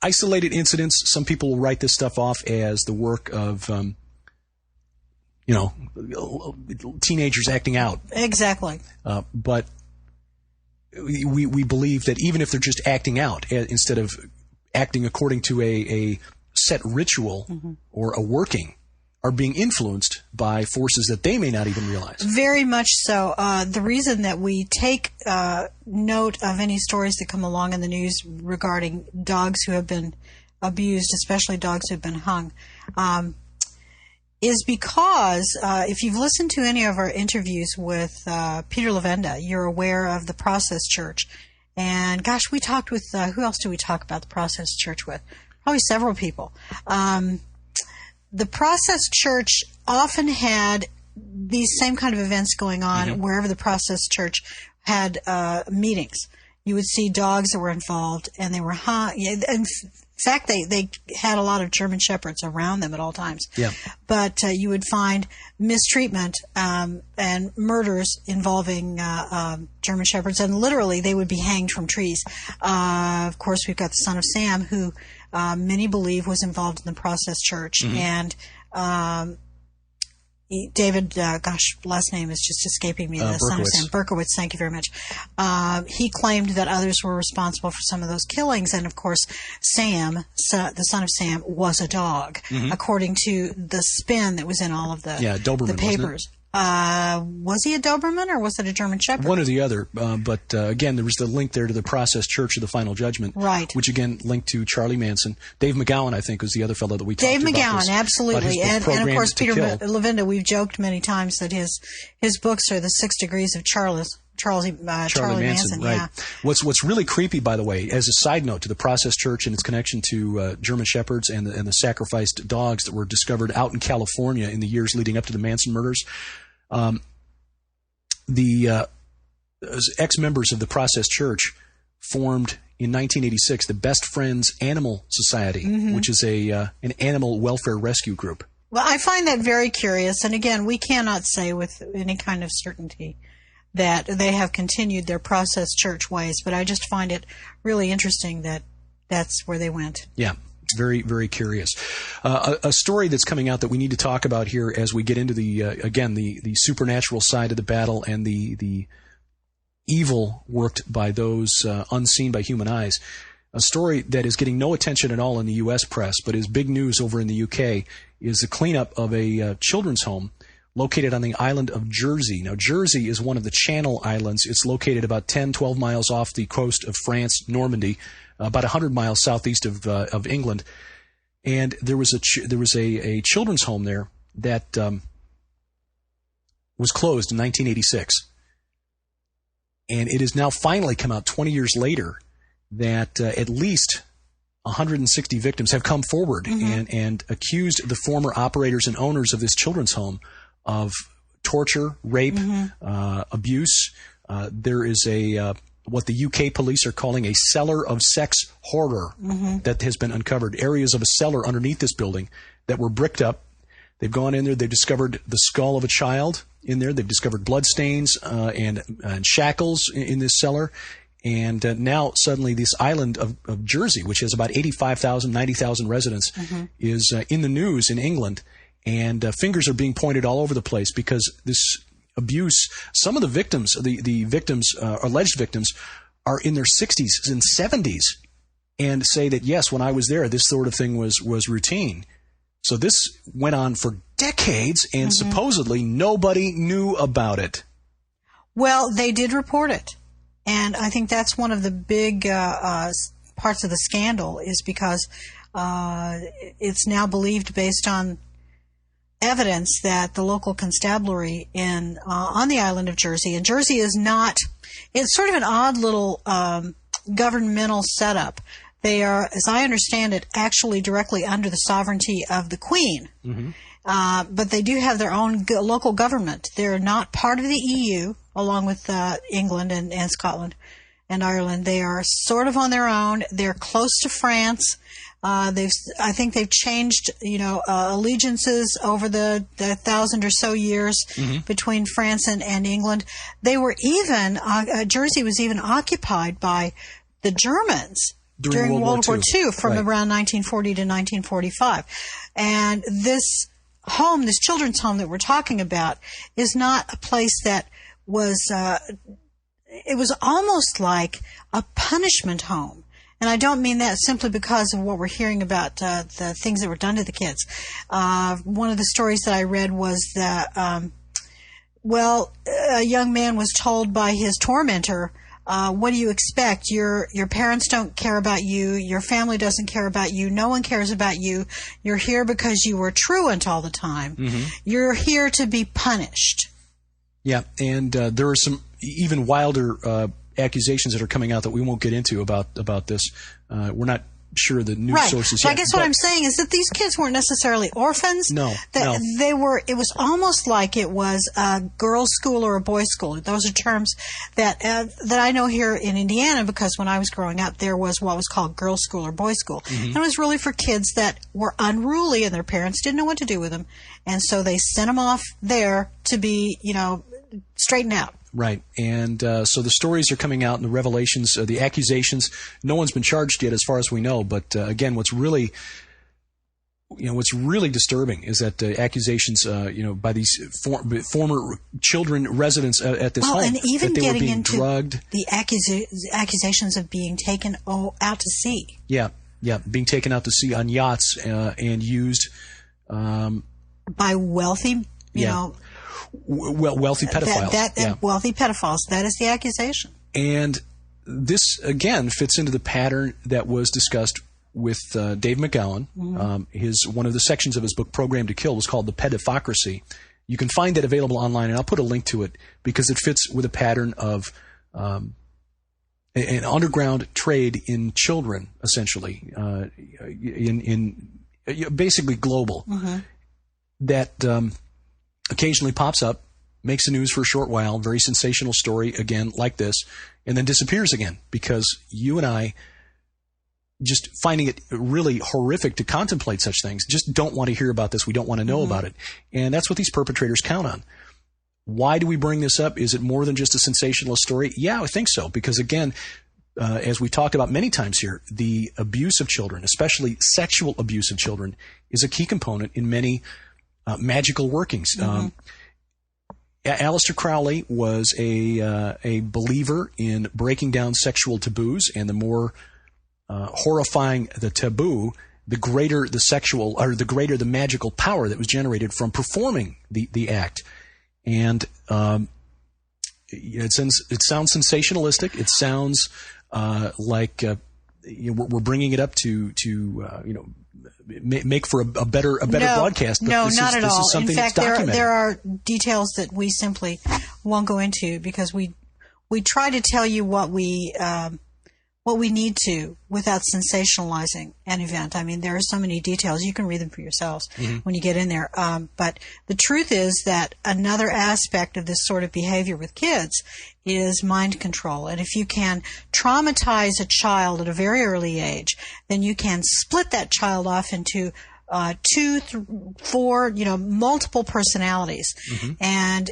isolated incidents. Some people will write this stuff off as the work of, teenagers acting out. Exactly. But we believe that even if they're just acting out, instead of acting according to a set ritual or a working, are being influenced by forces that they may not even realize. Very much so. The reason that we take note of any stories that come along in the news regarding dogs who have been abused, especially dogs who have been hung, is because if you've listened to any of our interviews with Peter Lavenda, you're aware of the Process Church. And gosh, we talked with, who else do we talk about the Process Church with? Probably several people. The Process Church often had these same kind of events going on wherever the Process Church had meetings. You would see dogs that were involved, and they were hung. In fact, they had a lot of German Shepherds around them at all times. Yeah. But you would find mistreatment and murders involving German Shepherds, and literally they would be hanged from trees. Of course, we've got the son of Sam, who many believe was involved in the Process Church, and David, last name is just escaping me, the son of Sam, Berkowitz, thank you very much. He claimed that others were responsible for some of those killings, and of course, Sam, the son of Sam, was a dog, according to the spin that was in all of the papers. Was he a Doberman or was it a German Shepherd? One or the other. But again, there was the link there to the Process Church of the Final Judgment. Right. Which again linked to Charlie Manson. Dave McGowan, I think, was the other fellow that we talked about. Dave McGowan, absolutely. And of course, Peter Lavenda, we've joked many times that his books are the 6 Degrees of Charlie Manson. Right. Yeah. What's really creepy, by the way, as a side note to the Process Church and its connection to German Shepherds and the sacrificed dogs that were discovered out in California in the years leading up to the Manson murders, the ex-members of the Process Church formed in 1986 the Best Friends Animal Society, which is an animal welfare rescue group. Well, I find that very curious, and again, we cannot say with any kind of certainty that they have continued their Process Church ways, but I just find it really interesting that that's where they went. Yeah. Very, very curious. A story that's coming out that we need to talk about here as we get into the supernatural side of the battle and the evil worked by those unseen by human eyes. A story that is getting no attention at all in the U.S. press, but is big news over in the U.K., is the cleanup of a children's home located on the island of Jersey. Now, Jersey is one of the Channel Islands. It's located about 10, 12 miles off the coast of France, Normandy, about 100 miles southeast of England. And there was a children's home there that was closed in 1986. And it has now finally come out 20 years later that at least 160 victims have come forward and accused the former operators and owners of this children's home of torture, rape, abuse. There is what the UK police are calling a cellar of sex horror that has been uncovered. Areas of a cellar underneath this building that were bricked up. They've gone in there. They've discovered the skull of a child in there. They've discovered bloodstains and shackles in this cellar. And now suddenly this island of Jersey, which has about 85,000, 90,000 residents, is in the news in England. And fingers are being pointed all over the place because this abuse, some of the victims, the victims, alleged victims, are in their 60s and 70s and say that, yes, when I was there, this sort of thing was routine. So this went on for decades, and supposedly nobody knew about it. Well, they did report it. And I think that's one of the big parts of the scandal is because it's now believed based on evidence that the local constabulary on the island of Jersey, and Jersey is not, it's sort of an odd little governmental setup. They are, as I understand it, actually directly under the sovereignty of the Queen. But they do have their own local government. They're not part of the EU, along with England and Scotland and Ireland. They are sort of on their own. They're close to France. I think they've changed, allegiances over the 1,000 or so years between France and England. They were even Jersey was even occupied by the Germans during World War II from around 1940 to 1945. And this home, this children's home that we're talking about, is not a place that was, it was almost like a punishment home. And I don't mean that simply because of what we're hearing about the things that were done to the kids. One of the stories that I read was that, a young man was told by his tormentor, what do you expect? Your parents don't care about you. Your family doesn't care about you. No one cares about you. You're here because you were truant all the time. You're here to be punished. Yeah, and there are some even wilder accusations that are coming out that we won't get into about this. We're not sure the news sources yet. I guess what I'm saying is that these kids weren't necessarily orphans. No. They were. It was almost like it was a girls' school or a boys' school. Those are terms that I know here in Indiana, because when I was growing up, there was what was called girls' school or boys' school, and it was really for kids that were unruly and their parents didn't know what to do with them, and so they sent them off there to be, straightened out. Right. And so the stories are coming out and the revelations, the accusations. No one's been charged yet as far as we know. But again, what's really disturbing is that accusations, by these former children residents at this home, and even that they getting were being into drugged. The accusations of being taken out to sea. Yeah, being taken out to sea on yachts and used by wealthy, wealthy pedophiles. Wealthy pedophiles. That is the accusation. And this, again, fits into the pattern that was discussed with Dave McGowan. One of the sections of his book, Program to Kill, was called The Pedophycracy. You can find that available online, and I'll put a link to it because it fits with a pattern of an underground trade in children, essentially, in basically global, that occasionally pops up, makes the news for a short while, very sensational story, again, like this, and then disappears again because you and I, just finding it really horrific to contemplate such things, just don't want to hear about this. We don't want to know about it. And that's what these perpetrators count on. Why do we bring this up? Is it more than just a sensationalist story? Yeah, I think so. Because again, as we talked about many times here, the abuse of children, especially sexual abuse of children, is a key component in many magical workings. Aleister Crowley was a believer in breaking down sexual taboos, and the more horrifying the taboo, the greater the sexual, or the greater the magical power that was generated from performing the act. And it sounds sensationalistic. It sounds like we're bringing it up to make for a better broadcast. But not at all. This is something in fact, that's documented. there are details that we simply won't go into because we we try to tell you what we need to without sensationalizing an event. I mean, there are so many details. You can read them for yourselves when you get in there. But the truth is that another aspect of this sort of behavior with kids is mind control. And if you can traumatize a child at a very early age, then you can split that child off into 2, 4, multiple personalities, and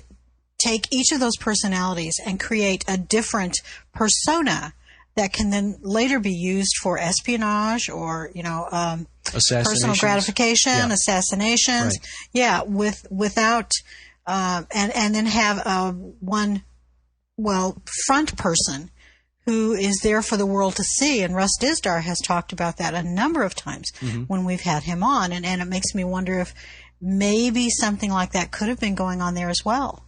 take each of those personalities and create a different persona that can then later be used for espionage or, personal gratification, assassinations. Right. Yeah, without, and then have one front person who is there for the world to see. And Russ Dizdar has talked about that a number of times when we've had him on. And it makes me wonder if maybe something like that could have been going on there as well.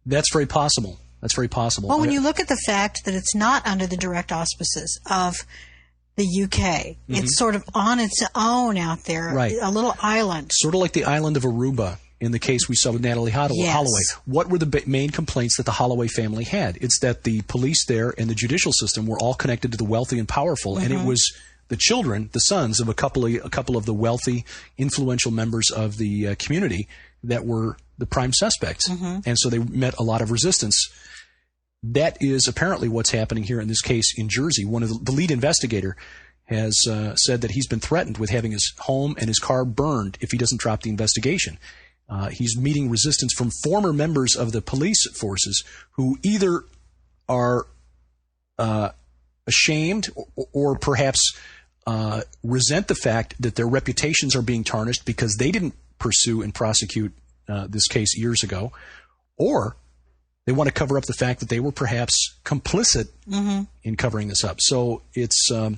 That's very possible. Well, when you look at the fact that it's not under the direct auspices of the UK, it's sort of on its own out there, a little island. Sort of like the island of Aruba. In the case we saw with Natalie Holloway, what were the main complaints that the Holloway family had? It's that the police there and the judicial system were all connected to the wealthy and powerful, and it was the children, the sons of a couple of the wealthy, influential members of the community that were the prime suspects, and so they met a lot of resistance. That is apparently what's happening here in this case in Jersey. One of the lead investigator has said that he's been threatened with having his home and his car burned if he doesn't drop the investigation. He's meeting resistance from former members of the police forces who either are ashamed or perhaps resent the fact that their reputations are being tarnished because they didn't pursue and prosecute this case years ago, or they want to cover up the fact that they were perhaps complicit in covering this up. So it's who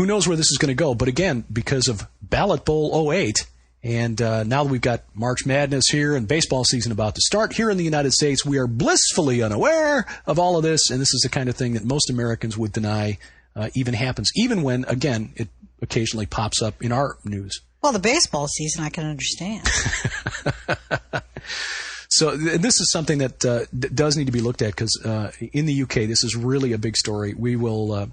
knows where this is going to go. But again, because of Ballot Bowl 08, and now that we've got March Madness here and baseball season about to start here in the United States, we are blissfully unaware of all of this. And this is the kind of thing that most Americans would deny even happens, even when, again, it occasionally pops up in our news. Well, the baseball season I can understand. So this is something that does need to be looked at because in the UK, this is really a big story. We will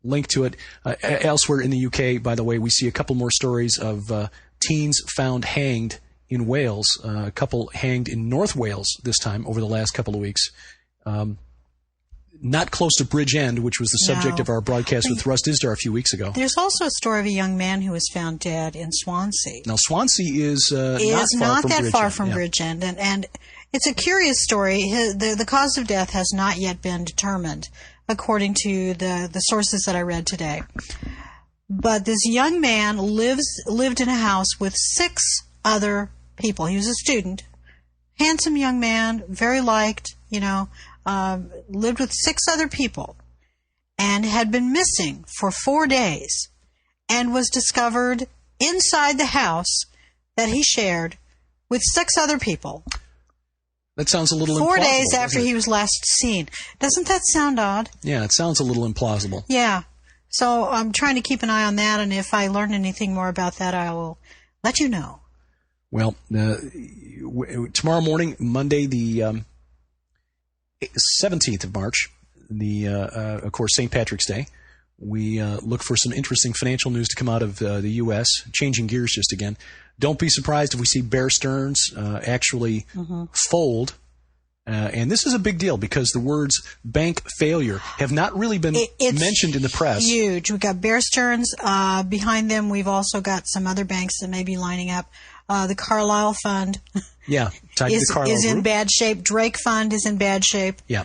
link to it. Elsewhere in the UK, by the way, we see a couple more stories of teens found hanged in Wales, a couple hanged in North Wales this time over the last couple of weeks. Not close to Bridgend, which was the subject of our broadcast with Russ Dizdar a few weeks ago. There's also a story of a young man who was found dead in Swansea. Now, Swansea is not that far from Bridgend, and it's a curious story. The cause of death has not yet been determined, according to the sources that I read today. But this young man lived in a house with 6 other people. He was a student, handsome young man, very liked, lived with 6 other people, and had been missing for 4 days, and was discovered inside the house that he shared with 6 other people. That sounds a little implausible. 4 days after he was last seen. Doesn't that sound odd? Yeah, it sounds a little implausible. Yeah. So I'm trying to keep an eye on that, and if I learn anything more about that, I will let you know. Well, tomorrow morning, Monday, the 17th of March, of course, St. Patrick's Day, we look for some interesting financial news to come out of the U.S., changing gears just again. Don't be surprised if we see Bear Stearns actually fold. And this is a big deal because the words bank failure have not really been mentioned in the press. It's huge. We've got Bear Stearns. Behind them, we've also got some other banks that may be lining up. The Carlyle Fund is in bad shape. Drake Fund is in bad shape. Yeah.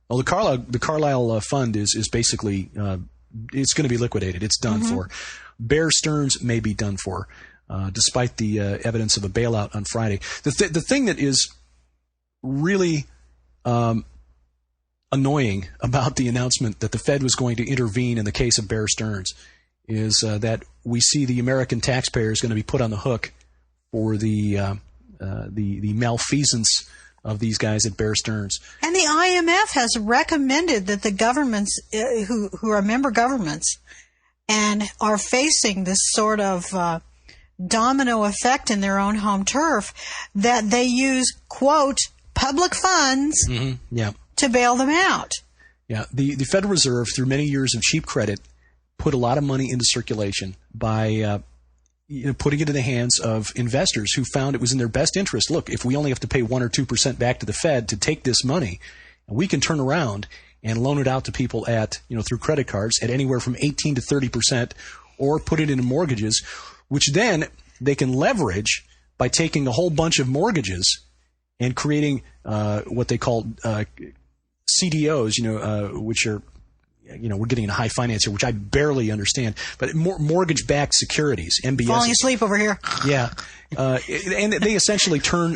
Well, the Carlyle Fund is basically it's going to be liquidated. It's done for. Bear Stearns may be done for, despite the evidence of a bailout on Friday. The thing that is really annoying about the announcement that the Fed was going to intervene in the case of Bear Stearns is that we see the American taxpayer is going to be put on the hook for the malfeasance of these guys at Bear Stearns. And the IMF has recommended that the governments who are member governments and are facing this sort of domino effect in their own home turf, that they use, quote, public funds to bail them out. Yeah, the Federal Reserve, through many years of cheap credit, put a lot of money into circulation by putting it in the hands of investors who found it was in their best interest. Look, if we only have to pay 1 or 2% back to the Fed to take this money, we can turn around and loan it out to people at, through credit cards at anywhere from 18 to 30%, or put it into mortgages, which then they can leverage by taking a whole bunch of mortgages and creating what they call CDOs, which are, we're getting into high finance here, which I barely understand, but mortgage-backed securities, MBS. Falling asleep over here. Yeah. And they essentially turn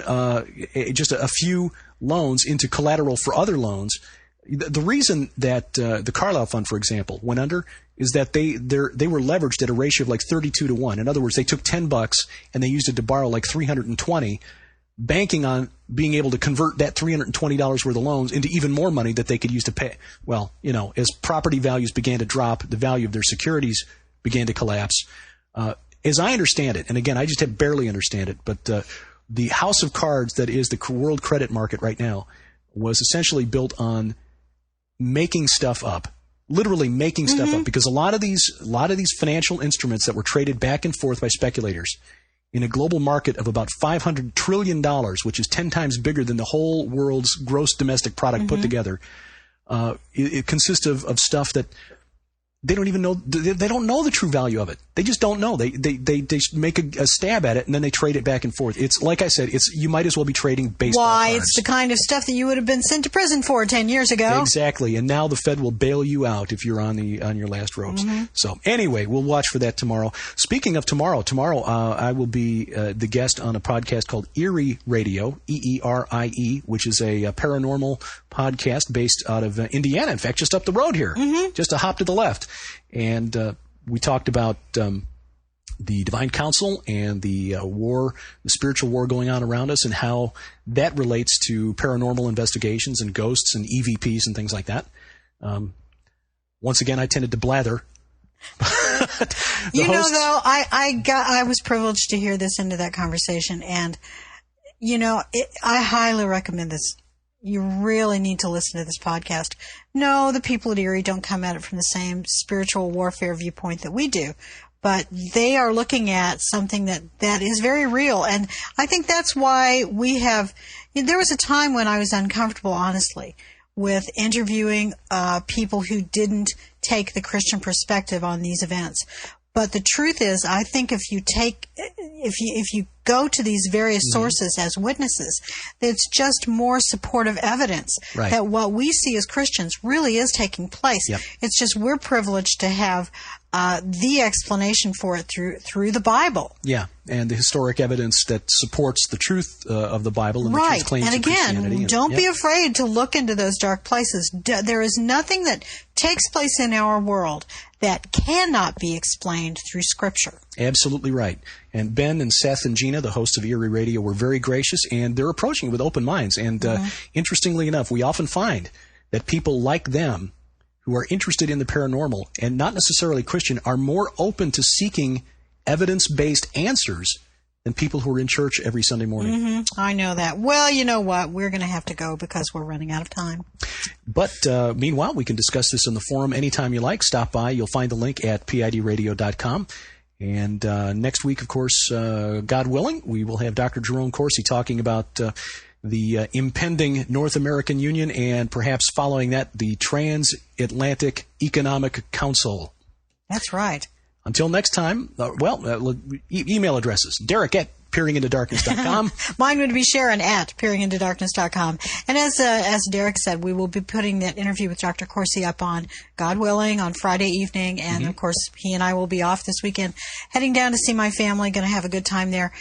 just a few loans into collateral for other loans. The reason that the Carlyle Fund, for example, went under is that they were leveraged at a ratio of like 32 to 1. In other words, they took $10 and they used it to borrow like $320, banking on being able to convert that $320 worth of loans into even more money that they could use to pay. Well, as property values began to drop, the value of their securities began to collapse. As I understand it, and again, I just barely understand it, but the house of cards that is the world credit market right now was essentially built on making stuff up. Literally making stuff up, because a lot of these financial instruments that were traded back and forth by speculators in a global market of about $500 trillion, which is 10 times bigger than the whole world's gross domestic product put together, it consists of stuff that they don't even know. They don't know the true value of it. They just don't know. They make a stab at it and then they trade it back and forth. It's like I said. You might as well be trading baseball cards. It's the kind of stuff that you would have been sent to prison for 10 years ago. Exactly. And now the Fed will bail you out if you're on your last ropes. So anyway, we'll watch for that tomorrow. Speaking of tomorrow, I will be the guest on a podcast called Eerie Radio, EERIE, which is a paranormal podcast based out of Indiana. In fact, just up the road here, just a hop to the left. And we talked about the Divine Council and the spiritual war going on around us, and how that relates to paranormal investigations and ghosts and EVPs and things like that. Once again, I tended to blather. I was privileged to hear this end of that conversation, and I highly recommend this. You really need to listen to this podcast. No, the people at Erie don't come at it from the same spiritual warfare viewpoint that we do, but they are looking at something that is very real. And I think that's why there was a time when I was uncomfortable, honestly, with interviewing people who didn't take the Christian perspective on these events. But the truth is, I think if you go to these various sources as witnesses, it's just more supportive evidence that what we see as Christians really is taking place. Yep. It's just we're privileged to have the explanation for it through the Bible. Yeah, and the historic evidence that supports the truth of the Bible and the truth claims and of Christianity. And don't be afraid to look into those dark places. There is nothing that takes place in our world that cannot be explained through Scripture. Absolutely right. And Ben and Seth and Gina, the hosts of Eerie Radio, were very gracious, and they're approaching it with open minds. And interestingly enough, we often find that people like them who are interested in the paranormal and not necessarily Christian are more open to seeking evidence-based answers than people who are in church every Sunday morning. I know that. Well, you know what? We're going to have to go because we're running out of time. But meanwhile, we can discuss this in the forum anytime you like. Stop by. You'll find the link at pidradio.com. And next week, of course, God willing, we will have Dr. Jerome Corsi talking about the impending North American Union and perhaps following that, the Transatlantic Economic Council. That's right. Until next time, email addresses, Derek at peeringintodarkness.com. Mine would be Sharon at peeringintodarkness.com. And as Derek said, we will be putting that interview with Dr. Corsi up on, God willing, on Friday evening. And, of course, he and I will be off this weekend, heading down to see my family, going to have a good time there.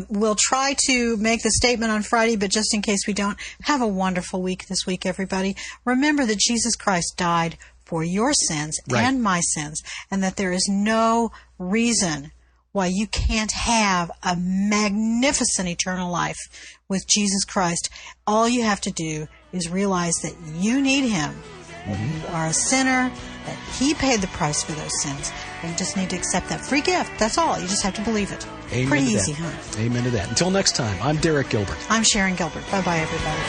We'll try to make the statement on Friday, but just in case we don't, have a wonderful week this week, everybody. Remember that Jesus Christ died for your sins and my sins, and that there is no reason why you can't have a magnificent eternal life with Jesus Christ. All you have to do is realize that you need Him. You are a sinner, that He paid the price for those sins. And you just need to accept that free gift. That's all. You just have to believe it. Amen. Pretty easy, huh? Amen to that. Until next time, I'm Derek Gilbert. I'm Sharon Gilbert. Bye-bye, everybody.